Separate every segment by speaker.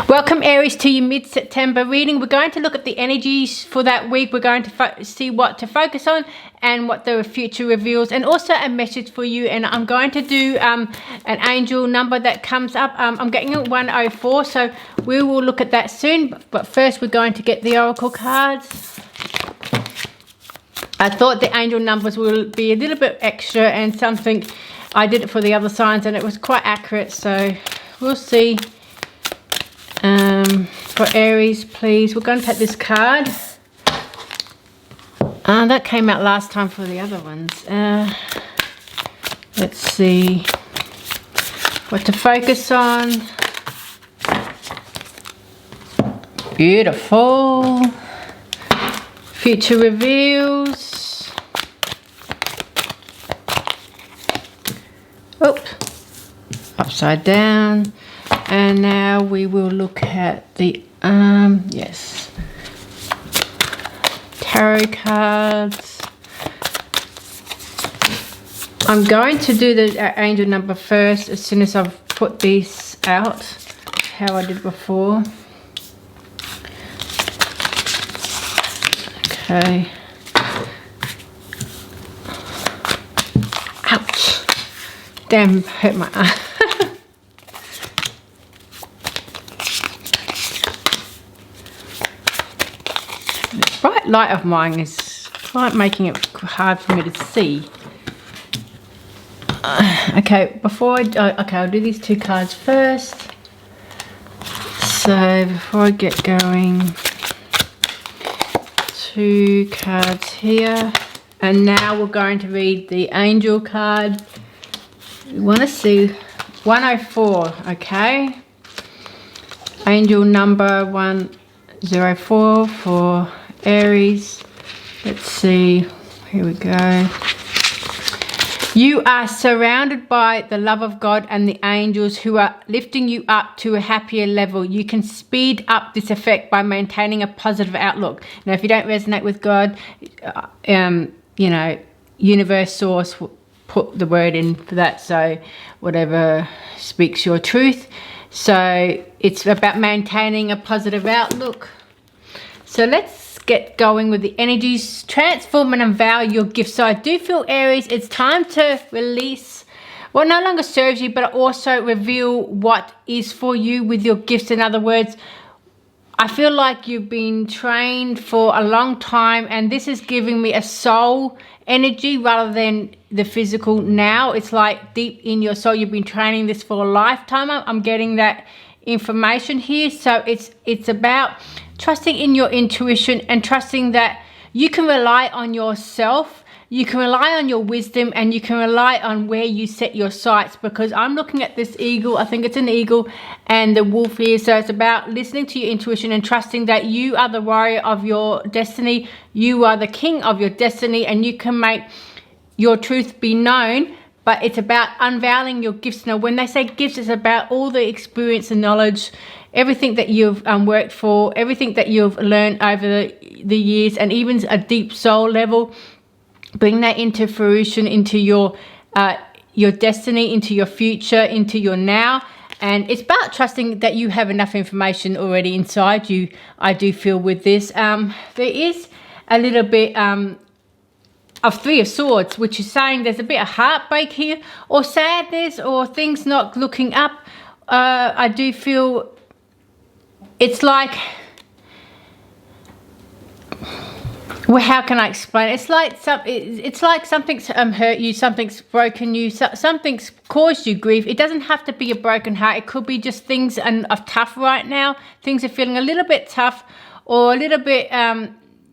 Speaker 1: Welcome Aries to your mid-September reading. We're going to look at the energies for that week. We're going to see what to focus on and what the future reveals, and also a message for you. And I'm going to do an angel number that comes up. I'm getting it 104, so we will look at that soon. But first we're going to get the oracle cards. I thought the angel numbers will be a little bit extra and something. I did it for the other signs and it was quite accurate, so we'll see. For Aries, please, we're going to take this card. That came out last time for the other ones. Let's see what to focus on. Beautiful. Future reveals. Oops. Upside down. And now we will look at the yes, tarot cards. I'm going to do the angel number first as soon as I've put these out, how I did before. Okay. Ouch. Damn, hurt my eye. Bright light of mine is quite making it hard for me to see. Okay, before I'll do these two cards first. So before I get going, two cards here, and now we're going to read the angel card. We want to see 104, okay? Angel number 104 for Aries. Let's see, here we go. You are surrounded by the love of God and the angels who are lifting you up to a happier level. You can speed up this effect by maintaining a positive outlook. Now, if you don't resonate with God, you know, universe, source, put the word in for that. So whatever speaks your truth. So it's about maintaining a positive outlook. So let's get going with the energies. Transform and unveil your gifts. So I do feel, Aries, it's time to release what no longer serves you, but also reveal what is for you with your gifts. In other words, I feel like you've been trained for a long time, and this is giving me a soul energy rather than the physical. Now it's like deep in your soul, you've been training this for a lifetime. I'm getting that information here. So it's about trusting in your intuition and trusting that you can rely on yourself, you can rely on your wisdom, and you can rely on where you set your sights. Because I'm looking at this eagle, I think it's an eagle, and the wolf here. So it's about listening to your intuition and trusting that you are the warrior of your destiny, you are the king of your destiny, and you can make your truth be known. But it's about unveiling your gifts. Now, when they say gifts, it's about all the experience and knowledge, everything that you've worked for, everything that you've learned over the years, and even a deep soul level. Bring that into fruition, into your destiny, into your future, into your now. And it's about trusting that you have enough information already inside you, I do feel, with this. There is a little bit of Three of Swords, which is saying there's a bit of heartbreak here, or sadness, or things not looking up. I do feel it's like, well, how can I explain? It's like something's hurt you, something's broken you, something's caused you grief. It doesn't have to be a broken heart. It could be just things are tough right now. Things are feeling a little bit tough, or a little bit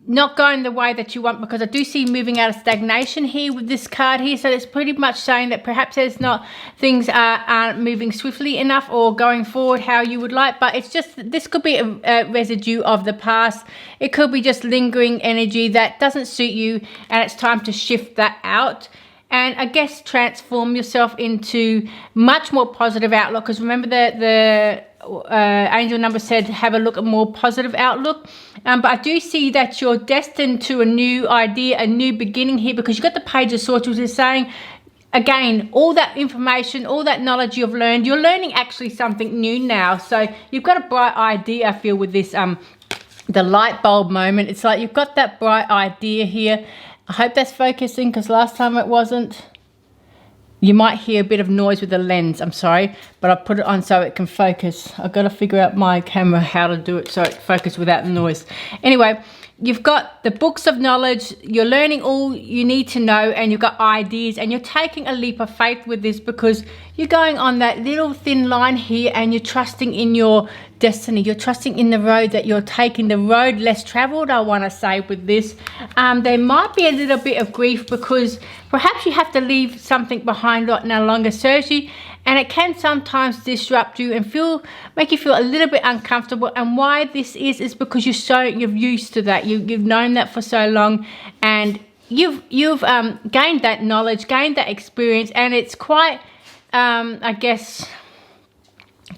Speaker 1: not going the way that you want, because I do see moving out of stagnation here with this card here. So it's pretty much saying that perhaps there's not, things aren't moving swiftly enough or going forward how you would like. But it's just, this could be a residue of the past. It could be just lingering energy that doesn't suit you, and it's time to shift that out. And I guess transform yourself into much more positive outlook. Because remember the angel number said have a look at more positive outlook. But I do see that you're destined to a new idea, a new beginning here, because you've got the Page of Swords, which is saying again, all that information, all that knowledge you've learned, you're learning actually something new now. So you've got a bright idea, I feel, with this the light bulb moment. It's like you've got that bright idea here. I hope that's focusing, because last time it wasn't. You might hear a bit of noise with the lens, I'm sorry, but I put it on so it can focus. I've got to figure out my camera how to do it so it focuses without the noise. Anyway, you've got the books of knowledge, you're learning all you need to know, and you've got ideas, and you're taking a leap of faith with this, because you're going on that little thin line here, and you're trusting in your destiny. You're trusting in the road that you're taking, the road less traveled, I want to say, with this. There might be a little bit of grief, because perhaps you have to leave something behind that no longer serves you, and it can sometimes disrupt you and make you feel a little bit uncomfortable. And why this is because you're used to that. You've known that for so long, and you've gained that knowledge, gained that experience, and it's quite I guess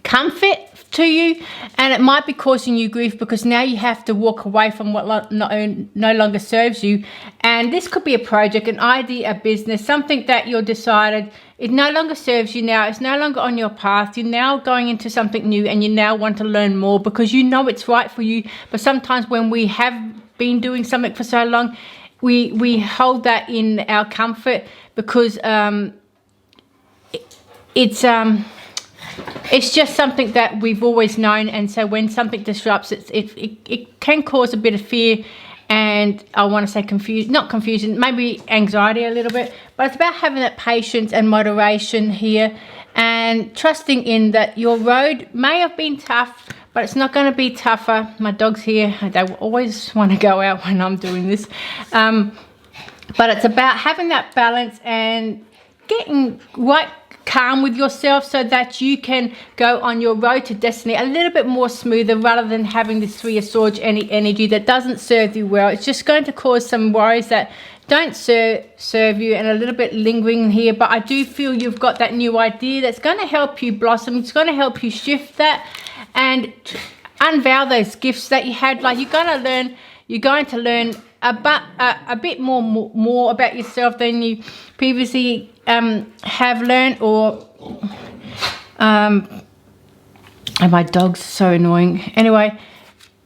Speaker 1: comfort to you, and it might be causing you grief, because now you have to walk away from what no longer serves you. And this could be a project, an idea, a business, something that you're decided it no longer serves you now. It's no longer on your path. You're now going into something new, and you now want to learn more because you know it's right for you. But sometimes when we have been doing something for so long, we hold that in our comfort, because it's just something that we've always known. And so when something disrupts, it can cause a bit of fear, and I want to say not confusion, maybe anxiety a little bit. But it's about having that patience and moderation here, and trusting in that your road may have been tough, but it's not going to be tougher. My dog's here. They always want to go out when I'm doing this. But it's about having that balance and getting right calm with yourself, so that you can go on your road to destiny a little bit more smoother, rather than having this Three of Swords energy that doesn't serve you well. It's just going to cause some worries that don't serve you, and a little bit lingering here. But I do feel you've got that new idea that's going to help you blossom. It's going to help you shift that and unveil those gifts that you had. Like you're going to learn about a bit more about yourself than you previously have learned. Or and my dog's so annoying. Anyway,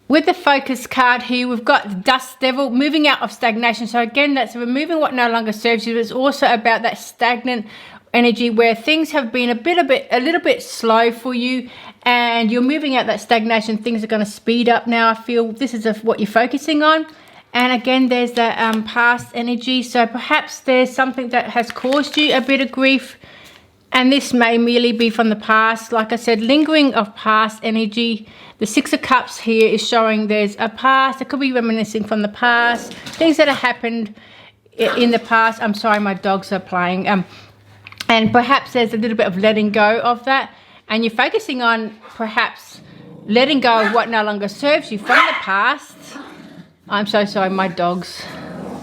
Speaker 1: with the focus card here, we've got the Dust Devil, moving out of stagnation. So again, that's removing what no longer serves you. But it's also about that stagnant energy where things have been a little bit slow for you, and you're moving out that stagnation. Things are going to speed up now. I feel this is what you're focusing on. And again, there's that past energy. So perhaps there's something that has caused you a bit of grief, and this may merely be from the past. Like I said, lingering of past energy. The Six of Cups here is showing there's a past. It could be reminiscing from the past, things that have happened in the past. I'm sorry, my dogs are playing. And perhaps there's a little bit of letting go of that, and you're focusing on perhaps letting go of what no longer serves you from the past. I'm so sorry, my dogs.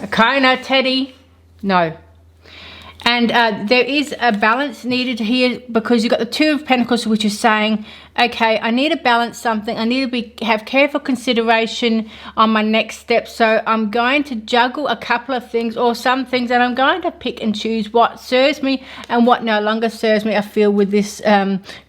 Speaker 1: Akona, Teddy, no. And there is a balance needed here, because you've got the Two of Pentacles, which is saying, okay, I need to balance something. I need to have careful consideration on my next step. So I'm going to juggle a couple of things, or some things, and I'm going to pick and choose what serves me and what no longer serves me. I feel with this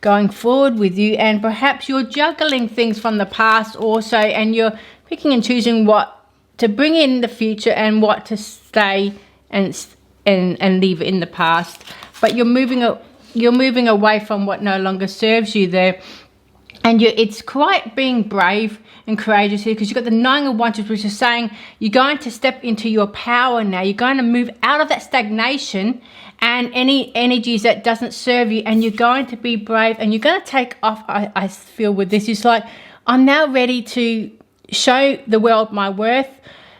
Speaker 1: going forward with you, and perhaps you're juggling things from the past also, and you're picking and choosing what to bring in the future and what to stay and leave in the past. But you're moving away from what no longer serves you there. And it's quite being brave and courageous here, because you've got the Nine of Wands, which is saying you're going to step into your power now. You're going to move out of that stagnation and any energies that doesn't serve you, and you're going to be brave, and you're going to take off. I feel with this, it's like, I'm now ready to show the world my worth,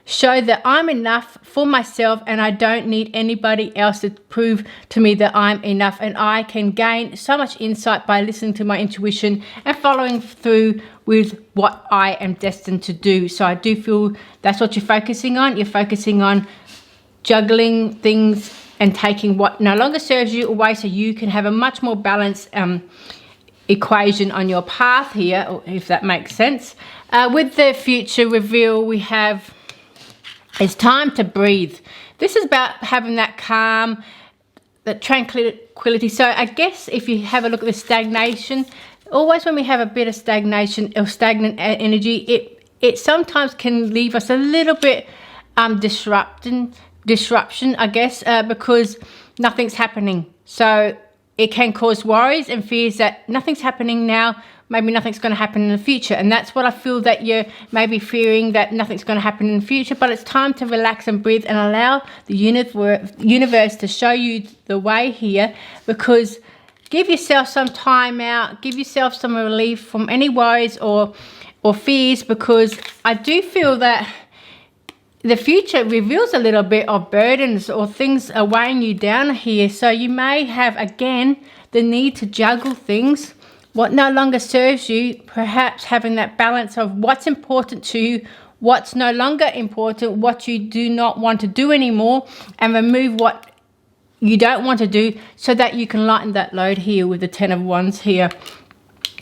Speaker 1: show that I'm enough for myself, and I don't need anybody else to prove to me that I'm enough. And I can gain so much insight by listening to my intuition and following through with what I am destined to do. So I do feel that's what you're focusing on. You're focusing on juggling things and taking what no longer serves you away, so you can have a much more balanced equation on your path here, if that makes sense. With the future reveal, we have, it's time to breathe. This is about having that calm, that tranquility. So I guess if you have a look at the stagnation, always when we have a bit of stagnation or stagnant energy, it sometimes can leave us a little bit disruption, I guess, because nothing's happening. So it can cause worries and fears that nothing's happening now, maybe nothing's going to happen in the future. And that's what I feel, that you're maybe fearing that nothing's going to happen in the future. But it's time to relax and breathe and allow the universe to show you the way here, because give yourself some time out, give yourself some relief from any worries or fears, because I do feel that the future reveals a little bit of burdens or things are weighing you down here. So you may have, again, the need to juggle things, what no longer serves you, perhaps having that balance of what's important to you, what's no longer important, what you do not want to do anymore, and remove what you don't want to do so that you can lighten that load here with the 10 of Wands here.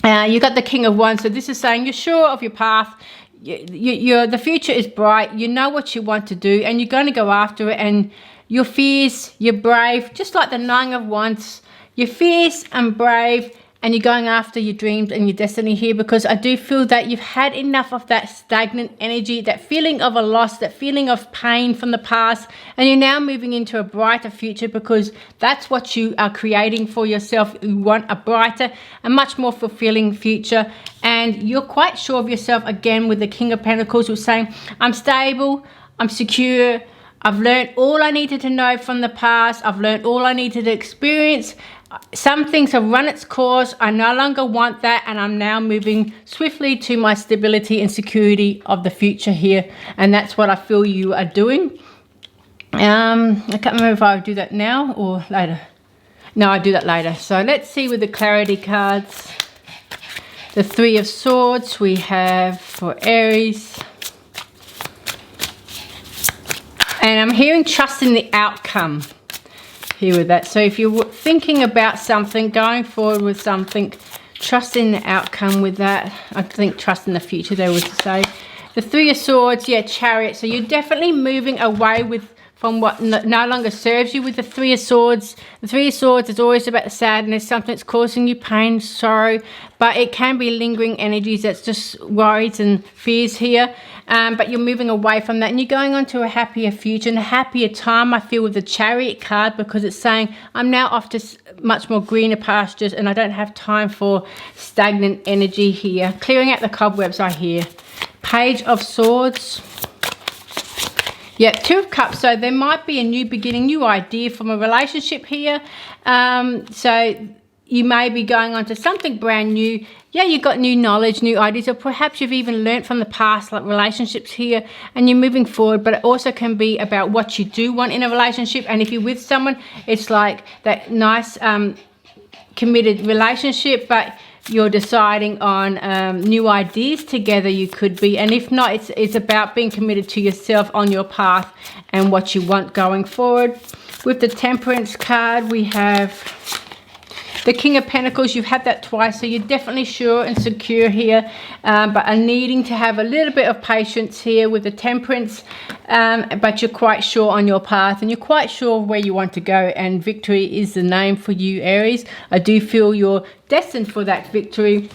Speaker 1: You got the King of Wands, so this is saying you're sure of your path. The future is bright. You know what you want to do, and you're going to go after it. And your fierce, you're brave, just like the 9 of Wands. You're fierce and brave, and you're going after your dreams and your destiny here, because I do feel that you've had enough of that stagnant energy, that feeling of a loss, that feeling of pain from the past, and you're now moving into a brighter future, because that's what you are creating for yourself. You want a brighter and much more fulfilling future, and you're quite sure of yourself, again, with the King of Pentacles, who's saying, I'm stable, I'm secure, I've learned all I needed to know from the past, I've learned all I needed to experience. Some things have run its course. I no longer want that, and I'm now moving swiftly to my stability and security of the future here. And that's what I feel you are doing. I can't remember if I do that now or later. No, I do that later. So let's see with the clarity cards. The 3 of Swords we have for Aries. And I'm hearing trust in the outcome here with that. So if you're thinking about something, going forward with something, trust in the outcome with that. I think trust in the future, they would say. The 3 of Swords, yeah, Chariot. So you're definitely moving away from what no longer serves you with the 3 of Swords. The 3 of Swords is always about the sadness, something that's causing you pain, sorrow, but it can be lingering energies that's just worries and fears here. But you're moving away from that, and you're going on to a happier future and a happier time, I feel, with the Chariot card, because it's saying I'm now off to much more greener pastures, and I don't have time for stagnant energy here. Clearing out the cobwebs, I hear. Page of Swords. Yeah, 2 of Cups. So there might be a new beginning, new idea from a relationship here. So you may be going on to something brand new. Yeah, you've got new knowledge, new ideas, or perhaps you've even learned from the past, like relationships here, and you're moving forward. But it also can be about what you do want in a relationship. And if you're with someone, it's like that nice committed relationship, but you're deciding on new ideas together, you could be. And if not, it's about being committed to yourself on your path and what you want going forward. With the Temperance card, we have the King of Pentacles. You've had that twice, so you're definitely sure and secure here, but are needing to have a little bit of patience here with the Temperance, but you're quite sure on your path, and you're quite sure where you want to go, and victory is the name for you, Aries. I do feel you're destined for that victory,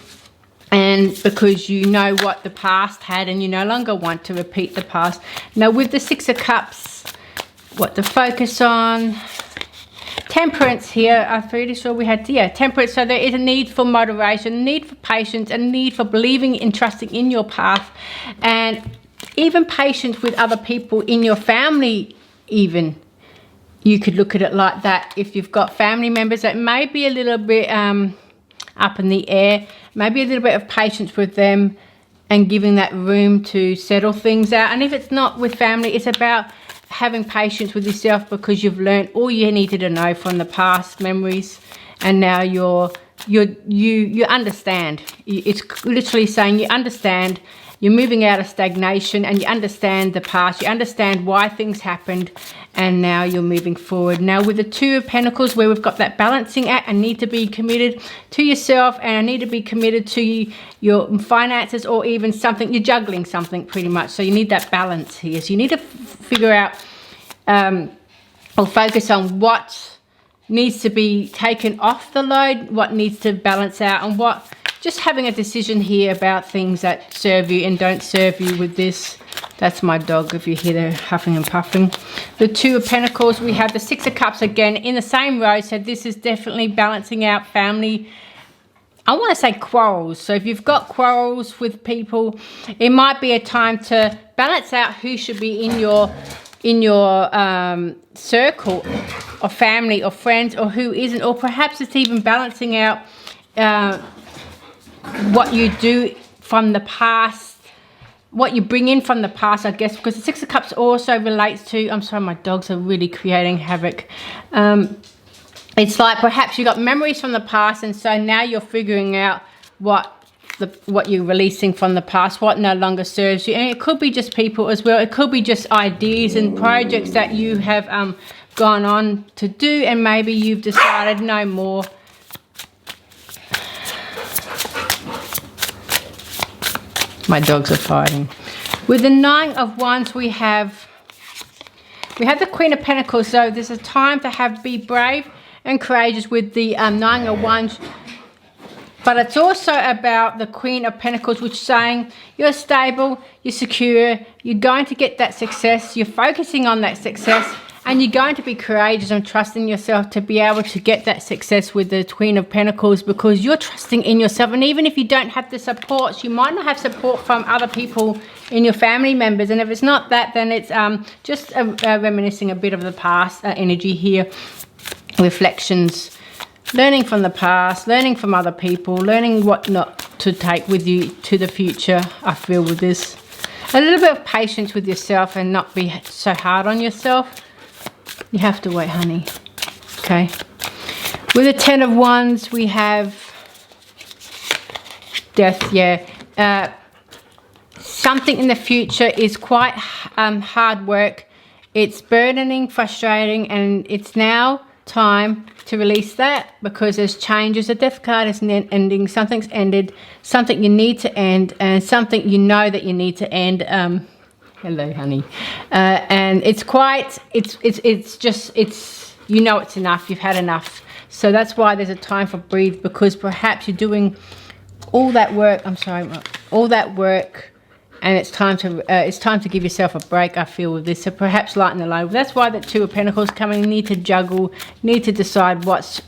Speaker 1: and because you know what the past had, and you no longer want to repeat the past. Now with the 6 of Cups, what to focus on. Temperance here, I'm pretty sure we had, yeah, Temperance. So there is a need for moderation, a need for patience, a need for believing and trusting in your path, and even patience with other people in your family even. You could look at it like that. If you've got family members that may be a little bit up in the air, maybe a little bit of patience with them and giving that room to settle things out. And if it's not with family, it's about having patience with yourself, because you've learned all you needed to know from the past memories, and now you understand. It's literally saying you understand. You're moving out of stagnation, and you understand the past. You understand why things happened, and now you're moving forward. Now with the 2 of Pentacles, where we've got that balancing act, I need to be committed to yourself, and I need to be committed to your finances, or even something. You're juggling something pretty much, so you need that balance here. So you need to figure out or focus on what needs to be taken off the load, what needs to balance out, and what, just having a decision here about things that serve you and don't serve you with this. That's my dog, if you hear her huffing and puffing. The Two of Pentacles, we have the Six of Cups again in the same row. So this is definitely balancing out family, I want to say quarrels. So if you've got quarrels with people, it might be a time to balance out who should be in your circle of family or friends, or who isn't, or perhaps it's even balancing out what you do from the past, what you bring in from the past, I guess, because the Six of Cups also relates to, I'm sorry, my dogs are really creating havoc. It's like perhaps you got memories from the past, and so now you're figuring out what you're releasing from the past, what no longer serves you. And it could be just people as well. It could be just ideas and projects that you have gone on to do, and maybe you've decided no more. My dogs are fighting. With the Nine of Wands, we have the Queen of Pentacles. So there's a time to be brave and courageous with the Nine of Wands. But it's also about the Queen of Pentacles, which is saying you're stable, you're secure, you're going to get that success, you're focusing on that success, and you're going to be courageous and trusting yourself to be able to get that success with the Queen of Pentacles, because you're trusting in yourself. And even if you don't have the support, you might not have support from other people in your family members. And if it's not that, then it's just reminiscing a bit of the past energy here. Reflections, learning from the past, learning from other people, learning what not to take with you to the future. I feel with this, a little bit of patience with yourself and not be so hard on yourself. You have to wait, honey. Okay. With the Ten of Wands, we have death. Yeah. Something in the future is quite hard work. It's burdening, frustrating, and it's now time to release that, because there's changes. The Death card is ending. Something's ended. Something you need to end, and something you know that you need to end. Hello, honey. And it's you know it's enough. You've had enough. So that's why there's a time for breathe, because perhaps you're doing all that work. I'm sorry, all that work, and it's time to give yourself a break. I feel with this. So perhaps lighten the load. That's why the Two of Pentacles coming. You need to juggle. You need to decide what's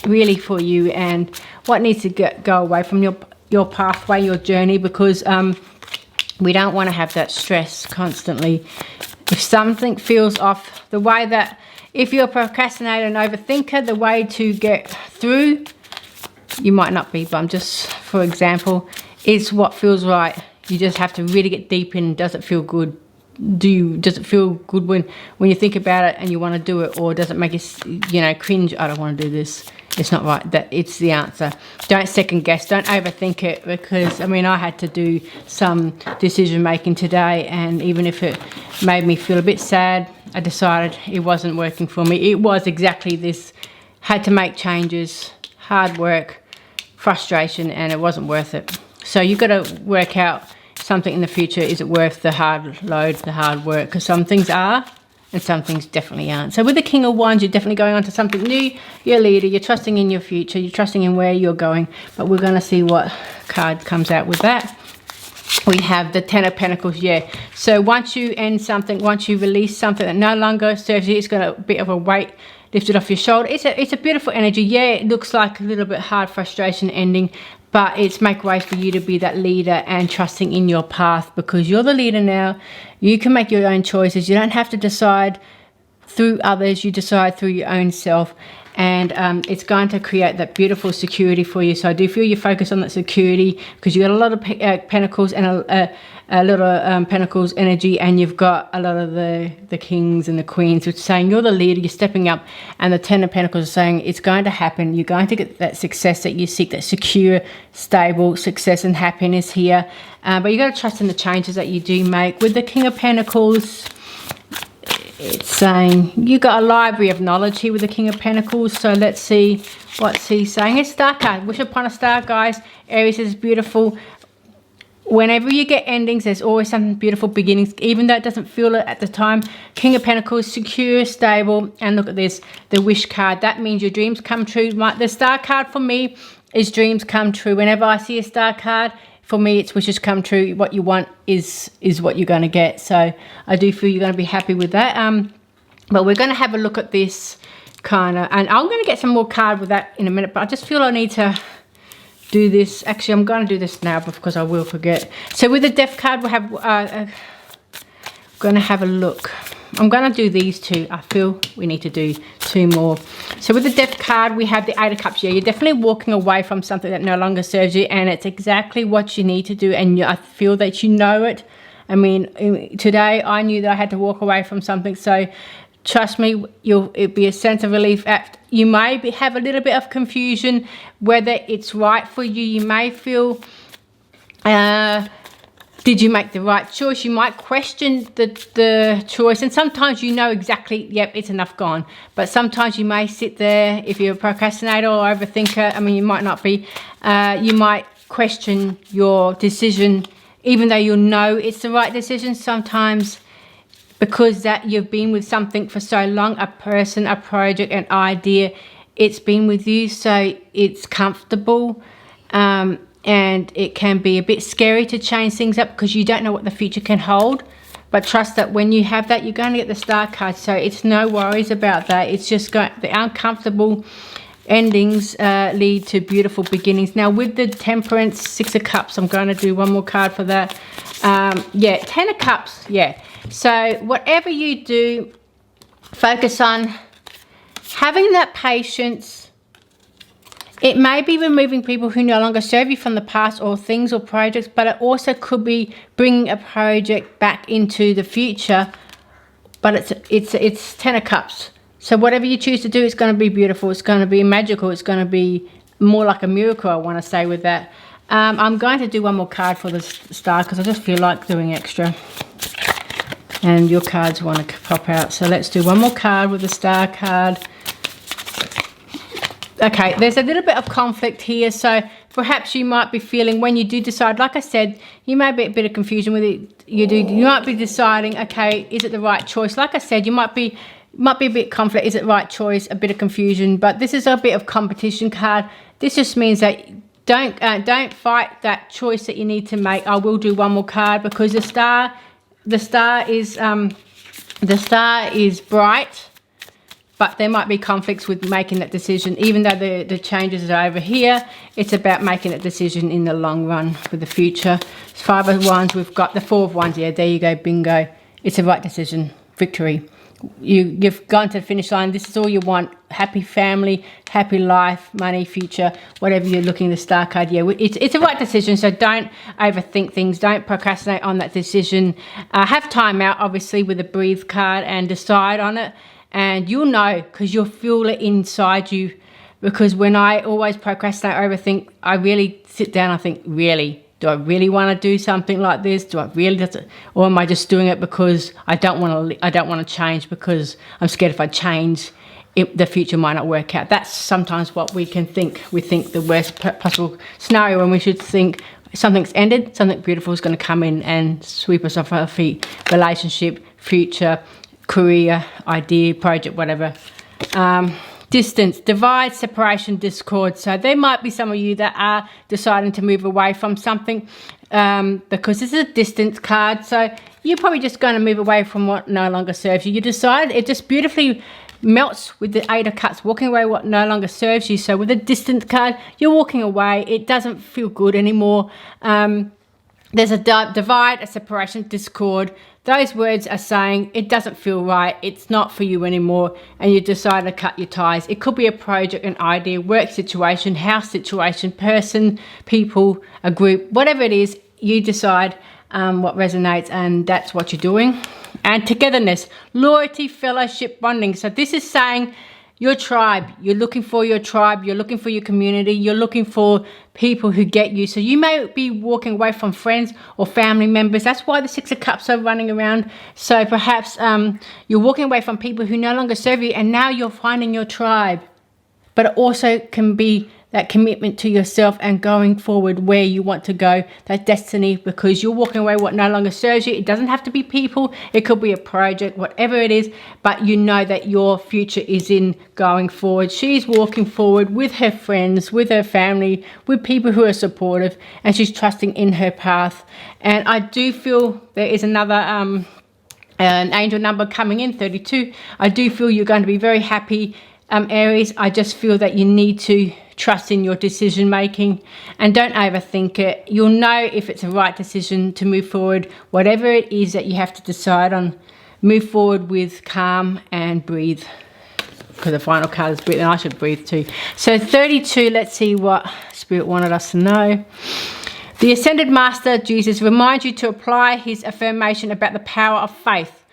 Speaker 1: really for you and what needs to go away from your pathway, your journey, because we don't want to have that stress constantly. If something feels off, the way that, if you're a procrastinator and overthinker, the way to get through, you might not be, but I'm just, for example, is what feels right. You just have to really get deep in. Does it feel good? Does it feel good when you think about it and you want to do it, or does it make you cringe? I don't want to do this. It's not right. That it's the answer. Don't second guess. Don't overthink it, because I mean, I had to do some decision making today, and even if it made me feel a bit sad, I decided it wasn't working for me. It was exactly this. Had to make changes, hard work, frustration, and it wasn't worth it. So you've got to work out something in the future. Is it worth the hard load, the hard work? Because some things are, and some things definitely aren't. So with the King of Wands, you're definitely going on to something new. You're a leader. You're trusting in your future. You're trusting in where you're going. But we're going to see what card comes out with that. We have the Ten of Pentacles. Yeah. So once you end something, once you release something that no longer serves you, it's got a bit of a weight lifted off your shoulder. It's a beautiful energy. Yeah, it looks like a little bit hard, frustration ending, but it's make way for you to be that leader and trusting in your path, because you're the leader now. You can make your own choices. You don't have to decide through others. You decide through your own self, and it's going to create that beautiful security for you. So I do feel you focus on that security, because you got a lot of pentacles and a lot of pentacles energy, and you've got a lot of the kings and the queens, which is saying you're the leader, you're stepping up. And the Ten of Pentacles is saying it's going to happen. You're going to get that success that you seek, that secure, stable success and happiness here. But you got to trust in the changes that you do make. With the King of Pentacles, it's saying you got a library of knowledge here with the King of Pentacles. So let's see what's he saying. It's Star card. Wish upon a star, guys. Aries is beautiful. whenever you get endings, there's always some beautiful beginnings, even though it doesn't feel it at the time. King of Pentacles, secure, stable, and look at this, the wish card. That means your dreams come true. The star card for me is dreams come true. Whenever I see a star card, for me, it's wishes come true. What you want is what you're going to get. So I do feel you're going to be happy with that. But we're going to have a look at this kind of, and I'm going to get some more card with that in a minute, but I just feel I need to do this. Actually, I'm going to do this now because I will forget. So with the Death card, we'll have, going to have a look. I'm going to do these two. I feel we need to do two more. So with the Death card, we have the Eight of Cups. Yeah, you're definitely walking away from something that no longer serves you, and it's exactly what you need to do, and I feel that you know it. I mean, today I knew that I had to walk away from something, so trust me, it'll be a sense of relief. You may have a little bit of confusion whether it's right for you. You may feel, did you make the right choice? You might question the choice, and sometimes you know exactly, yep, it's enough, gone. But sometimes you may sit there, if you're a procrastinator or overthinker, I mean, you might not be, you might question your decision, even though you know it's the right decision. Sometimes, because that you've been with something for so long, a person, a project, an idea, it's been with you, so it's comfortable, and it can be a bit scary to change things up because you don't know what the future can hold. But trust that when you have that, you're going to get the Star card, so it's no worries about that. It's just the uncomfortable endings lead to beautiful beginnings. Now with the Temperance, Six of Cups, I'm going to do one more card for that. Yeah, Ten of Cups, yeah. So whatever you do, focus on having that patience. It may be removing people who no longer serve you from the past, or things or projects, but it also could be bringing a project back into the future. But it's Ten of Cups. So whatever you choose to do, it's going to be beautiful. It's going to be magical. It's going to be more like a miracle, I want to say, with that. I'm going to do one more card for the Star because I just feel like doing extra. And your cards want to pop out. So let's do one more card with the Star card. Okay, there's a little bit of conflict here. So perhaps you might be feeling, when you do decide, like I said, you may be a bit of confusion with it. You might be deciding, okay, is it the right choice? Like I said, you might be a bit conflict. Is it the right choice? A bit of confusion. But this is a bit of competition card. This just means that don't fight that choice that you need to make. I will do one more card because the star is bright, but there might be conflicts with making that decision. Even though the changes are over here, it's about making that decision in the long run for the future. Five of Wands, we've got the Four of Wands. Yeah, there you go, bingo. It's the right decision, victory. You've gone to the finish line. This is all you want. Happy family, happy life, money, future, whatever you're looking at the Star card. Yeah, it's a right decision, so don't overthink things. Don't procrastinate on that decision. Have time out, obviously, with the Breathe card and decide on it. And you'll know because you'll feel it inside you. Because when I always procrastinate, overthink, I really sit down and think, really? Do I really want to do something like this? Do I really, or am I just doing it because I don't want to change because I'm scared if I change, the future might not work out. That's sometimes what we can think. We think the worst possible scenario when we should think something's ended, something beautiful is going to come in and sweep us off our feet. Relationship, future, career, idea, project, whatever. Distance, divide, separation, discord. So there might be some of you that are deciding to move away from something because this is a distance card. So you're probably just going to move away from what no longer serves you. You decide, it just beautifully melts with the Eight of Cups, walking away what no longer serves you. So with a distance card, you're walking away. It doesn't feel good anymore. There's a divide, a separation, discord. Those words are saying it doesn't feel right, it's not for you anymore, and you decide to cut your ties. It could be a project, an idea, work situation, house situation, person, people, a group, whatever it is, you decide what resonates, and that's what you're doing. And togetherness, loyalty, fellowship, bonding. So this is saying your tribe. You're looking for your tribe. You're looking for your community. You're looking for people who get you. So you may be walking away from friends or family members. That's why the Six of Cups are running around. So perhaps you're walking away from people who no longer serve you, and now you're finding your tribe. But it also can be that commitment to yourself and going forward where you want to go, that destiny, because you're walking away what no longer serves you. It doesn't have to be people, it could be a project, whatever it is, but you know that your future is in going forward. She's walking forward with her friends, with her family, with people who are supportive, and she's trusting in her path. And I do feel there is another an angel number coming in, 32. I do feel you're going to be very happy, Aries. I just feel that you need to trust in your decision making and don't overthink it. You'll know if it's a right decision to move forward. Whatever it is that you have to decide on, move forward with calm and breathe, because the final card is breathe, and I should breathe too. So 32, let's see what Spirit wanted us to know. The Ascended Master, Jesus, reminds you to apply his affirmation about the power of faith.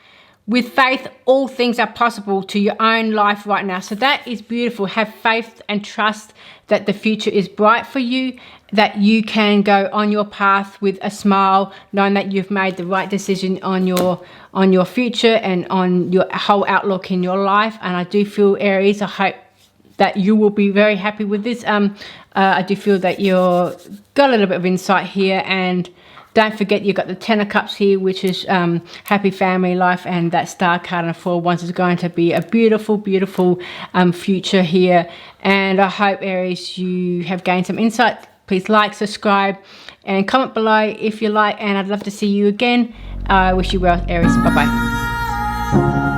Speaker 1: With faith, all things are possible to your own life right now. So that is beautiful. Have faith and trust that the future is bright for you, that you can go on your path with a smile, knowing that you've made the right decision on your future and on your whole outlook in your life. And I do feel, Aries, I hope that you will be very happy with this. I do feel that you're got a little bit of insight here, and don't forget you've got the Ten of Cups here, which is happy family life, and that Star card and 4 Wands is going to be a beautiful, beautiful future here. And I hope, Aries, you have gained some insight. Please like, subscribe, and comment below if you like, and I'd love to see you again. I wish you well, Aries. Bye-bye.